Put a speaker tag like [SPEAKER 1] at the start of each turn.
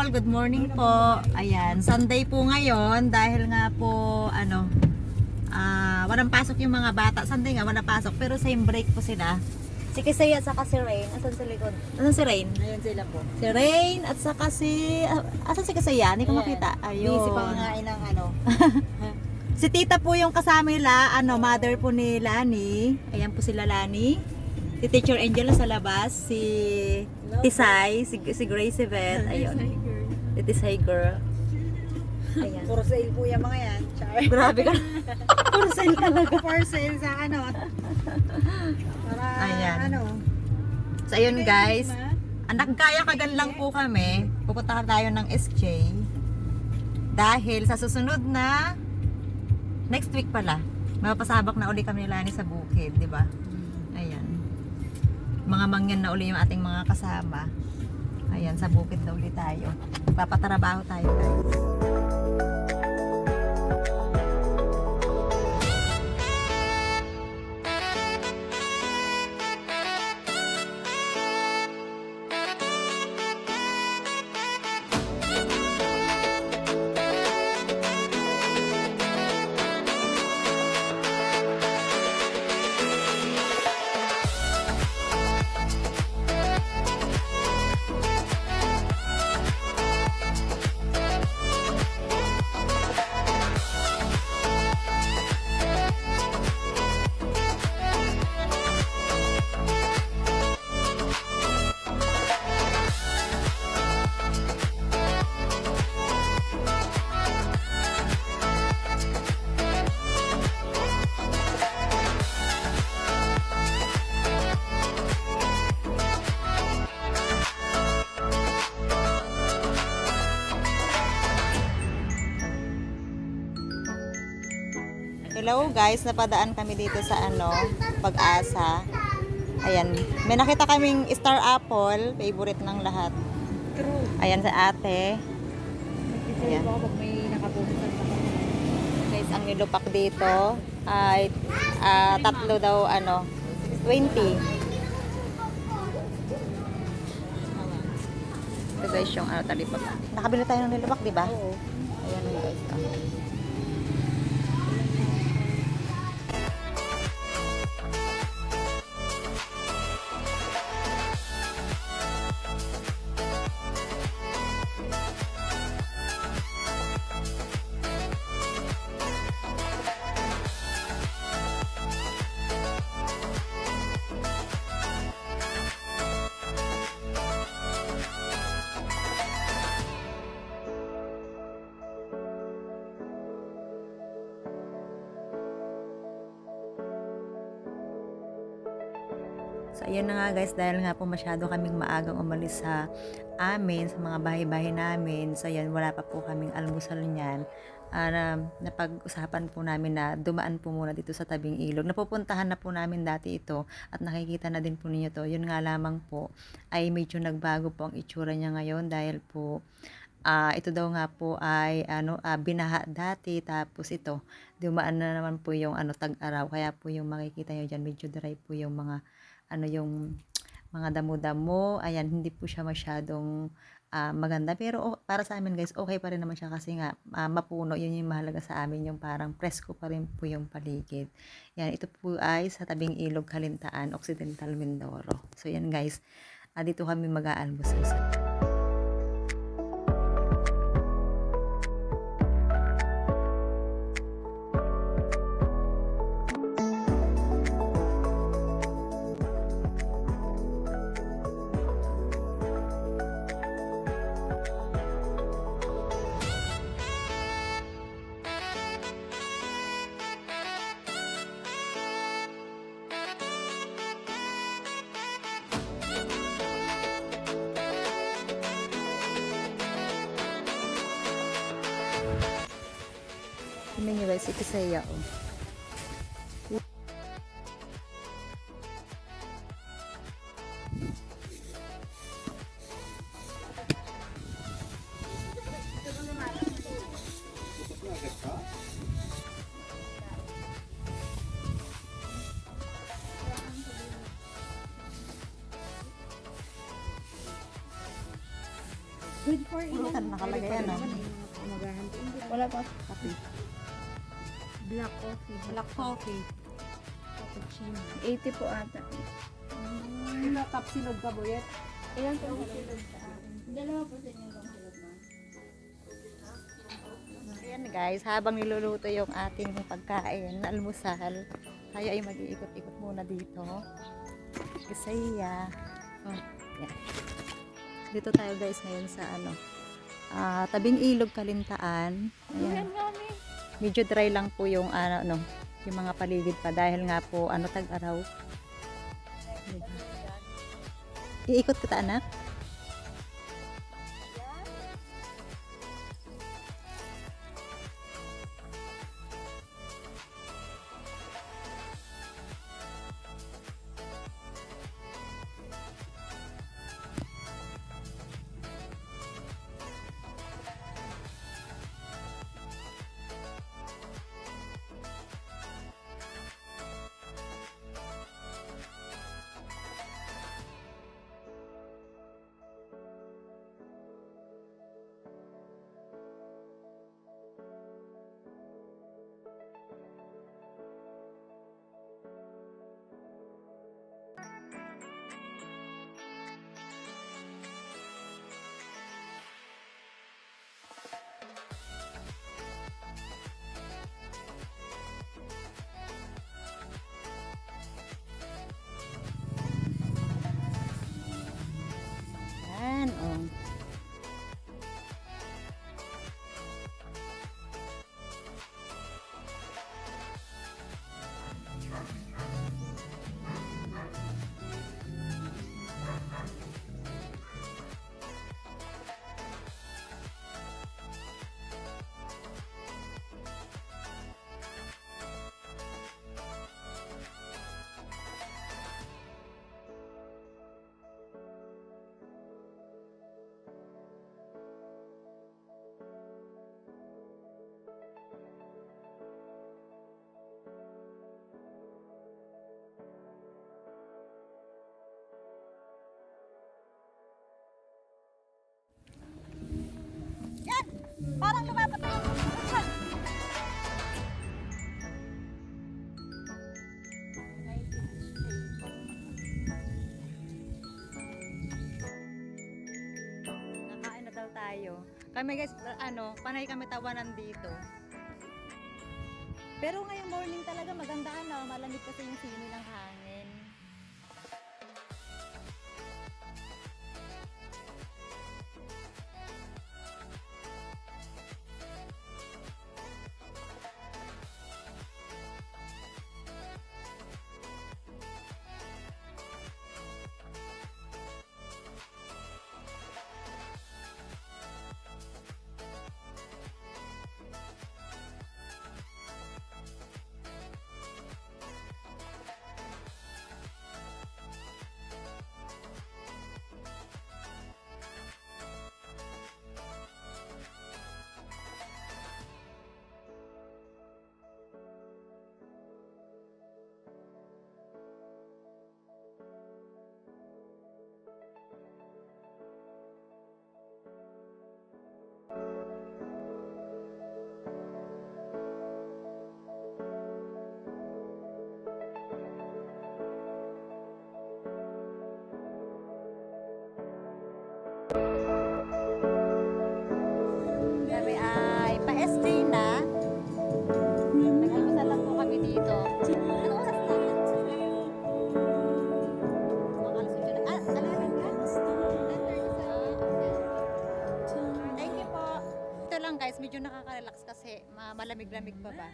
[SPEAKER 1] all, good morning po. Ayan, Sunday po ngayon dahil nga po walang pasok yung mga bata. Sunday nga wala pasok pero same break po sila. Si Kisay at saka si Rain. Asan si likod? Asan si Rain?
[SPEAKER 2] Ayun sila po.
[SPEAKER 1] Si Rain at saka si asan si Kisay? Hindi ko makita. Ayun.
[SPEAKER 2] Busy pa ngain ng
[SPEAKER 1] Si tita po yung kasama nila, mother po ni Lani. Ayan po sila Lani. Si Teacher Angel sa labas, si Tisay, si Grace Yvette, ayun. Si Tisay girl. Ayan.
[SPEAKER 2] For sale po yung mga yan. Char.
[SPEAKER 1] Grabe ka.
[SPEAKER 2] For sale talaga. For sale sa Para
[SPEAKER 1] Ayan. So ayun guys, nagkaya kagan lang po kami. Pupunta tayo ng SJ. Dahil sa susunod na next week pala, mapasabak na uli kami nila ni sa bukid, di ba? Ayan. Mga mangyan na uli yung ating mga kasama. Ayan, sa bukid na uli tayo. Papatarabaho tayo guys. Hello guys, napadaan kami dito sa Pag-asa. Ayan, may nakita kaming star apple, favorite ng lahat.
[SPEAKER 2] True.
[SPEAKER 1] Ayan sa ate.
[SPEAKER 2] Ayan. Pag may nakapupunta sa
[SPEAKER 1] Guys, ang nilupak dito ay tatlo daw 20. Ito guys yung talipak. Nakabili tayo ng nilupak, di ba?
[SPEAKER 2] Oo.
[SPEAKER 1] Ayan guys. So, ayun na nga guys, dahil nga po masyado kaming maagang umalis sa amin, sa mga bahay-bahay namin. So, ayan, wala pa po kaming almusal niyan. Napag-usapan po namin na dumaan po muna dito sa tabing ilog. Napupuntahan na po namin dati ito at nakikita na din po ninyo to. Yun nga lamang po ay medyo nagbago po ang itsura niya ngayon dahil po ito daw nga po ay binaha dati, tapos ito dumaan na naman po yung tag-araw, kaya po yung makikita nyo dyan medyo dry po yung mga yung mga damo-damo. Ayan, hindi po siya masyadong maganda, pero para sa amin guys okay pa rin naman siya kasi nga mapuno. Yun yung mahalaga sa amin, yung parang presko pa rin po yung paligid. Yan, ito po ay sa tabing ilog Kalintaan, Occidental Mindoro. So yan guys, dito kami mag-aalmusal. Tingnan nyo guys, ito saya
[SPEAKER 2] Good for
[SPEAKER 1] Pulutan nakalagay yan, ah.
[SPEAKER 2] Umagahan din.
[SPEAKER 1] Wala pa kape.
[SPEAKER 2] Black coffee.
[SPEAKER 1] Black coffee.
[SPEAKER 2] Cappuccino.
[SPEAKER 3] 80 po ata.
[SPEAKER 2] Ikaw, kapsilog ka, Boyet?
[SPEAKER 3] Ilan po ang silog sa akin? Dalawa po sa inyo ang silog na.
[SPEAKER 1] Ayan guys, habang niluluto yung ating pagkain na almusal, tayo ay mag-iikot-ikot muna dito. Kasaya. Oh, yan. Dito tayo guys ngayon sa tabing ilog Kalintaan. Ayan. Medyo dry lang po yung yung mga paligid pa dahil nga po tag-araw. Iikot kita anak. Yan, oh. Parang lumapat na yung Nakain na daw tayo. Kami guys, panay kami tawanan dito. Pero ngayong morning talaga maganda malamig kasi yung simoy ng hangin. Kami ay pa-SJ na. Nag-almusal lang po kami dito. Ano oras na? Mga alas 8 na. 11 ka? 10:30 sa. Thank you po. Ito lang guys, medyo nakaka-relax kasi malamig-lamig pa ba.